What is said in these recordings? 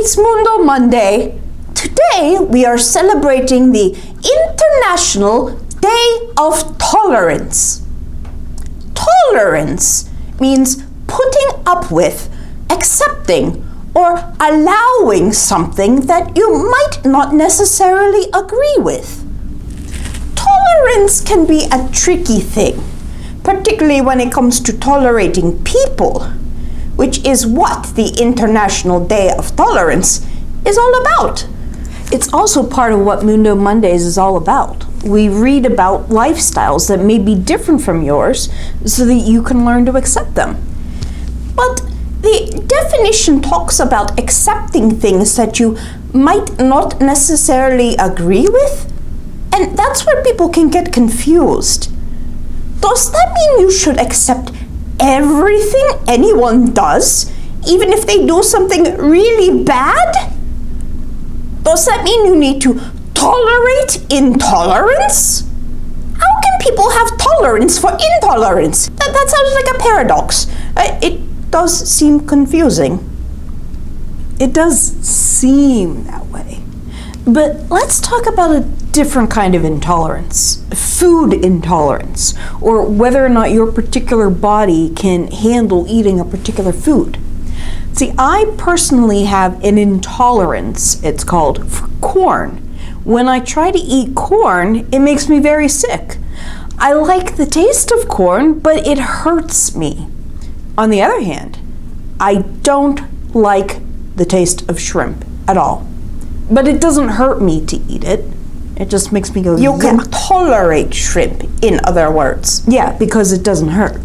It's Mundo Monday. Today we are celebrating the International Day of Tolerance. Tolerance means putting up with, accepting, or allowing something that you might not necessarily agree with. Tolerance can be a tricky thing, particularly when it comes to tolerating people, which is what the International Day of Tolerance is all about. It's also part of what Mundo Mondays is all about. We read about lifestyles that may be different from yours so that you can learn to accept them. But the definition talks about accepting things that you might not necessarily agree with, and that's where people can get confused. Does that mean you should accept everything anyone does, even if they do something really bad? Does that mean you need to tolerate intolerance? How can people have tolerance for intolerance? That sounds like a paradox. It does seem confusing. It does seem that way. But let's talk about a different kind of intolerance. Food intolerance, or whether or not your particular body can handle eating a particular food. See, I personally have an intolerance, it's called, for corn. When I try to eat corn, it makes me very sick. I like the taste of corn, but it hurts me. On the other hand, I don't like the taste of shrimp at all. But it doesn't hurt me to eat it. It just makes me go, you can tolerate shrimp, in other words. Yeah, because it doesn't hurt.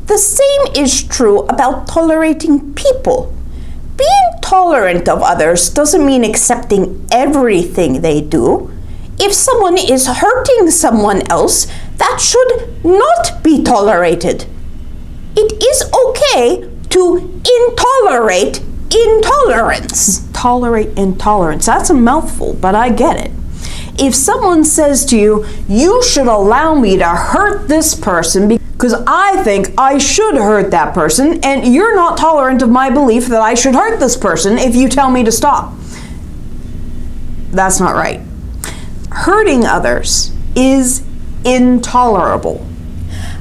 The same is true about tolerating people. Being tolerant of others doesn't mean accepting everything they do. If someone is hurting someone else, that should not be tolerated. It is okay to intolerate intolerance. Tolerate intolerance. That's a mouthful, but I get it. If someone says to you, you should allow me to hurt this person because I think I should hurt that person, and you're not tolerant of my belief that I should hurt this person if you tell me to stop. That's not right. Hurting others is intolerable.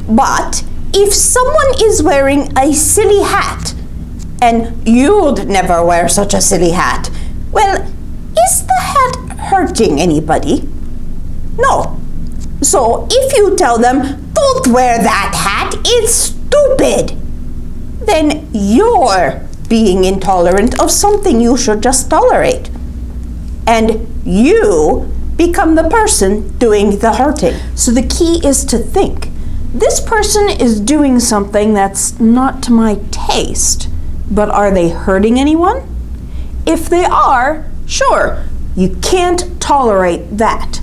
But if someone is wearing a silly hat, and you'd never wear such a silly hat, well, is the hat hurting anybody? No. So if you tell them, don't wear that hat, it's stupid, then you're being intolerant of something you should just tolerate. And you become the person doing the hurting. So the key is to think, this person is doing something that's not to my taste. But are they hurting anyone? If they are, sure, you can't tolerate that.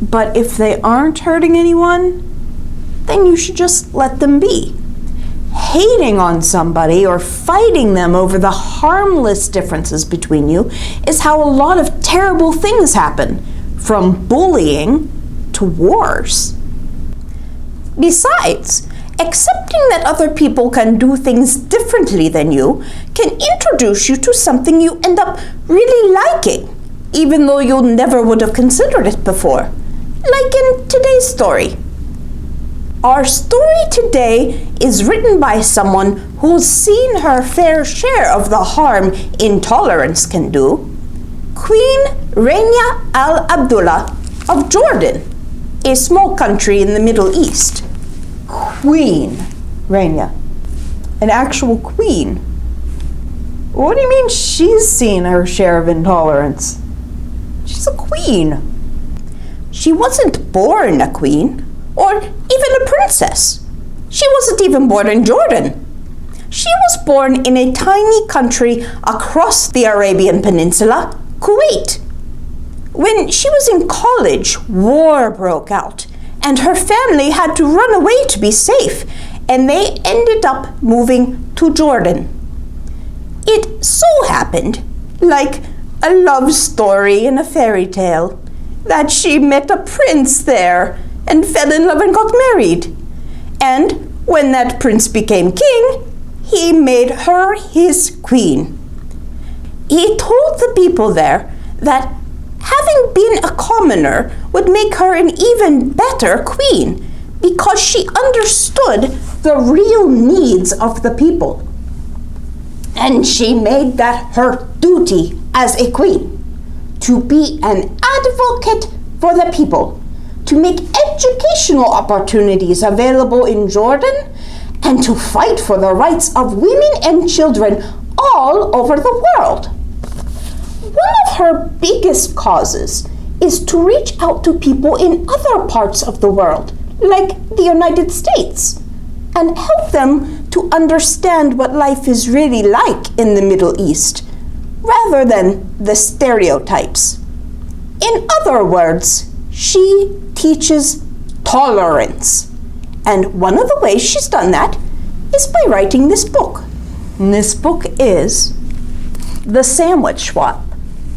But if they aren't hurting anyone, then you should just let them be. Hating on somebody or fighting them over the harmless differences between you is how a lot of terrible things happen, from bullying to wars. Besides, accepting that other people can do things differently than you can introduce you to something you end up really liking, even though you never would have considered it before. Like in today's story. Our story today is written by someone who's seen her fair share of the harm intolerance can do. Queen Rania Abdullah of Jordan, a small country in the Middle East. Queen Rania, an actual queen. What do you mean she's seen her share of intolerance? She's a queen. She wasn't born a queen, or even a princess. She wasn't even born in Jordan. She was born in a tiny country across the Arabian Peninsula, Kuwait. When she was in college, war broke out, and her family had to run away to be safe, and they ended up moving to Jordan. It so happened, like a love story in a fairy tale, that she met a prince there and fell in love and got married. And when that prince became king, he made her his queen. He told the people there that having been a commoner would make her an even better queen because she understood the real needs of the people. And she made that her duty as a queen, to be an advocate for the people, to make educational opportunities available in Jordan, and to fight for the rights of women and children all over the world. One of her biggest causes is to reach out to people in other parts of the world, like the United States, and help them to understand what life is really like in the Middle East, rather than the stereotypes. In other words, she teaches tolerance. And one of the ways she's done that is by writing this book. And this book is The Sandwich Swap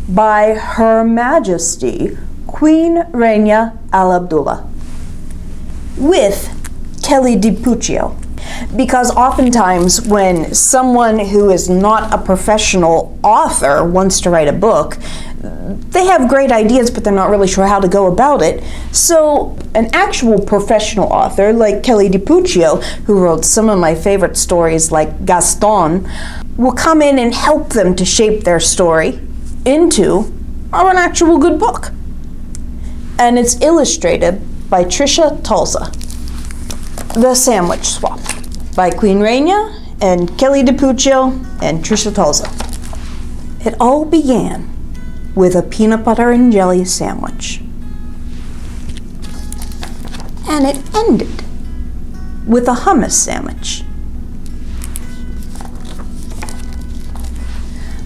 by Her Majesty Queen Rania Al Abdullah with Kelly DiPuccio. Because oftentimes when someone who is not a professional author wants to write a book, they have great ideas, but they're not really sure how to go about it. So an actual professional author like Kelly DiPuccio, who wrote some of my favorite stories like Gaston, will come in and help them to shape their story into an actual good book. And it's illustrated by Trisha Tulsa. The Sandwich Swap by Queen Rania and Kelly DiPuccio and Trisha Tulsa. It all began with a peanut butter and jelly sandwich. And it ended with a hummus sandwich.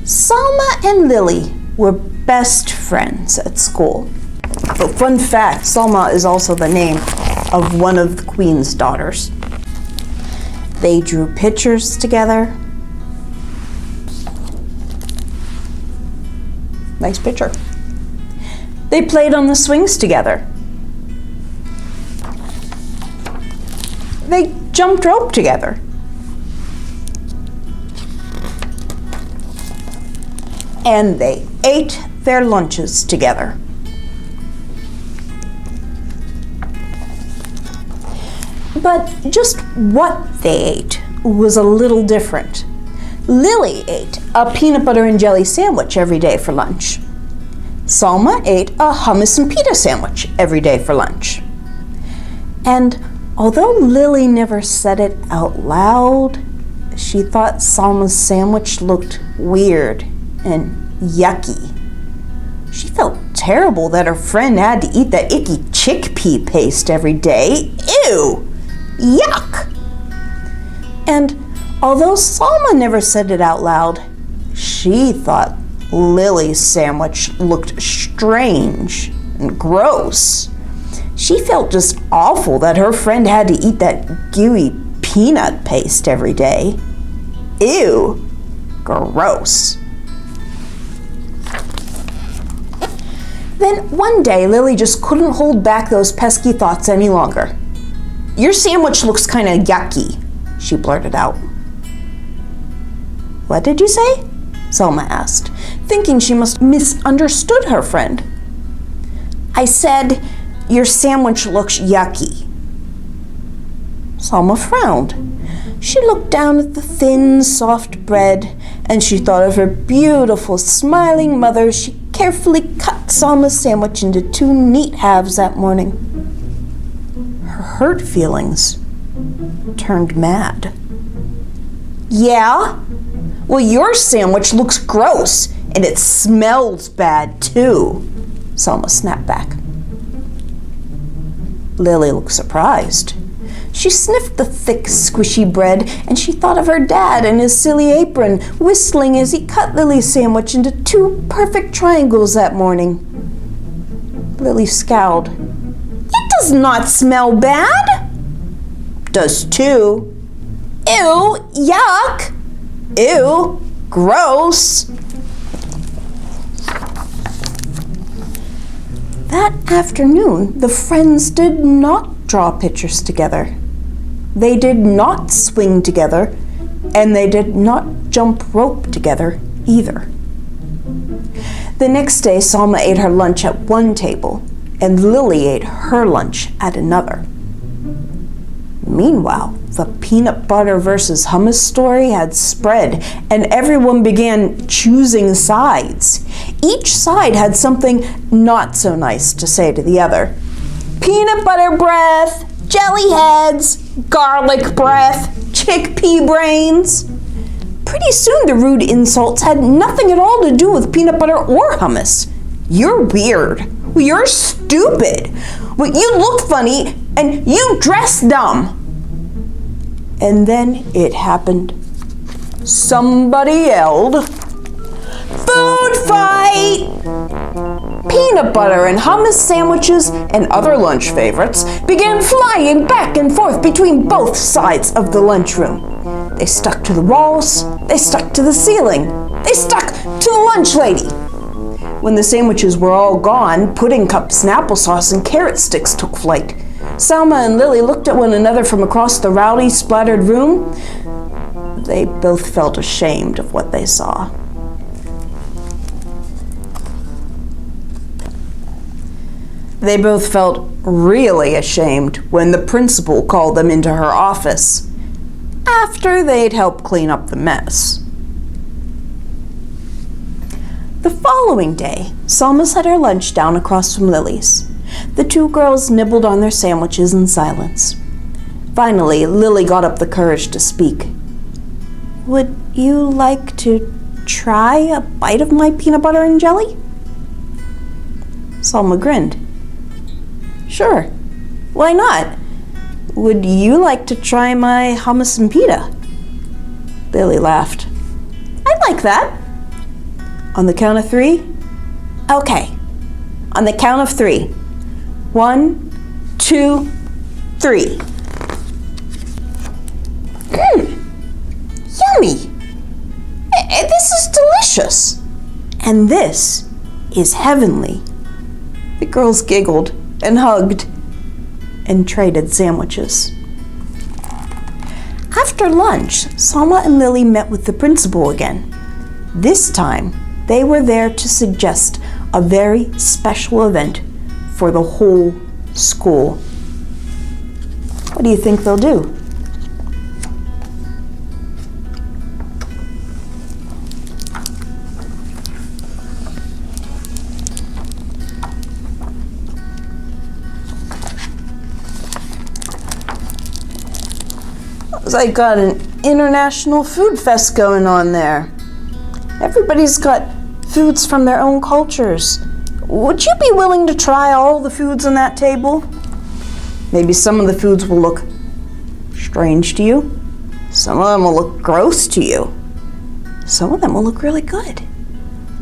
Salma and Lily were best friends at school. But fun fact, Salma is also the name of one of the Queen's daughters. They drew pictures together. Nice picture. They played on the swings together. They jumped rope together. And they ate their lunches together. But just what they ate was a little different. Lily ate a peanut butter and jelly sandwich every day for lunch. Salma ate a hummus and pita sandwich every day for lunch. And although Lily never said it out loud, she thought Salma's sandwich looked weird and yucky. She felt terrible that her friend had to eat that icky chickpea paste every day. Ew! Yuck! And although Salma never said it out loud, she thought Lily's sandwich looked strange and gross. She felt just awful that her friend had to eat that gooey peanut paste every day. Ew! Gross. Then one day, Lily just couldn't hold back those pesky thoughts any longer. "Your sandwich looks kind of yucky," she blurted out. "What did you say?" Salma asked, thinking she must have misunderstood her friend. "I said, your sandwich looks yucky." Salma frowned. She looked down at the thin, soft bread, and she thought of her beautiful, smiling mother as she carefully cut Salma's sandwich into two neat halves that morning. Her hurt feelings turned mad. "Yeah? Well, your sandwich looks gross, and it smells bad, too," Salma snapped back. Lily looked surprised. She sniffed the thick, squishy bread, and she thought of her dad and his silly apron, whistling as he cut Lily's sandwich into two perfect triangles that morning. Lily scowled. "It does not smell bad." "Does too." "Ew, yuck." "Ew, gross." That afternoon, the friends did not draw pictures together. They did not swing together, and they did not jump rope together either. The next day, Salma ate her lunch at one table, and Lily ate her lunch at another. Meanwhile, the peanut butter versus hummus story had spread, and everyone began choosing sides. Each side had something not so nice to say to the other. Peanut butter breath, jelly heads, garlic breath, chickpea brains. Pretty soon the rude insults had nothing at all to do with peanut butter or hummus. You're weird. You're stupid. Well, you look funny and you dress dumb. And then it happened. Somebody yelled, "Food fight!" Peanut butter and hummus sandwiches and other lunch favorites began flying back and forth between both sides of the lunchroom. They stuck to the walls, they stuck to the ceiling, they stuck to the lunch lady. When the sandwiches were all gone, pudding cups and applesauce and carrot sticks took flight. Salma and Lily looked at one another from across the rowdy, splattered room. They both felt ashamed of what they saw. They both felt really ashamed when the principal called them into her office, after they'd helped clean up the mess. The following day, Salma set her lunch down across from Lily's. The two girls nibbled on their sandwiches in silence. Finally, Lily got up the courage to speak. "Would you like to try a bite of my peanut butter and jelly?" Salma grinned. "Sure, why not? Would you like to try my hummus and pita?" Lily laughed. "I'd like that." "On the count of 3? Okay, on the count of 3. 1, 2, 3. Yummy! This is delicious! And this is heavenly." The girls giggled and hugged and traded sandwiches. After lunch, Salma and Lily met with the principal again. This time, they were there to suggest a very special event for the whole school. What do you think they'll do? They got an international food fest going on there. Everybody's got foods from their own cultures. Would you be willing to try all the foods on that table? Maybe some of the foods will look strange to you. Some of them will look gross to you. Some of them will look really good.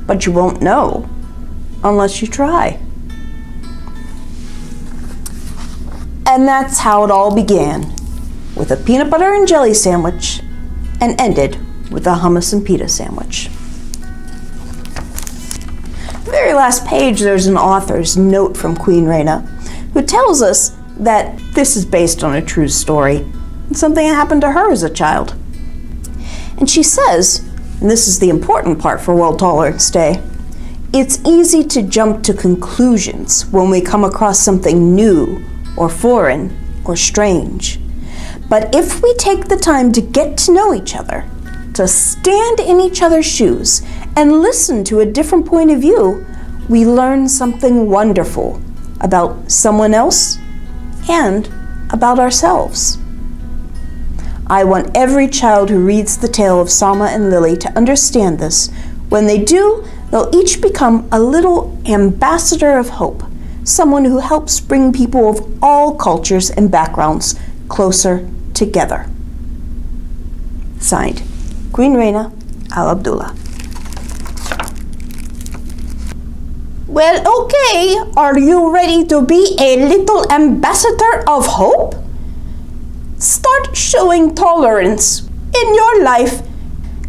But you won't know unless you try. And that's how it all began, with a peanut butter and jelly sandwich, and ended with a hummus and pita sandwich. The very last page, there's an author's note from Queen Rania, who tells us that this is based on a true story, and something that happened to her as a child. And she says, and this is the important part for World Tolerance Day, it's easy to jump to conclusions when we come across something new or foreign or strange. But if we take the time to get to know each other, to stand in each other's shoes, and listen to a different point of view, we learn something wonderful about someone else and about ourselves. I want every child who reads the tale of Salma and Lily to understand this. When they do, they'll each become a little ambassador of hope, someone who helps bring people of all cultures and backgrounds closer together. Signed, Queen Rania Al Abdullah. Well, okay, are you ready to be a little ambassador of hope? Start showing tolerance in your life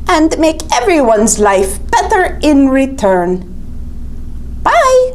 and make everyone's life better in return. Bye!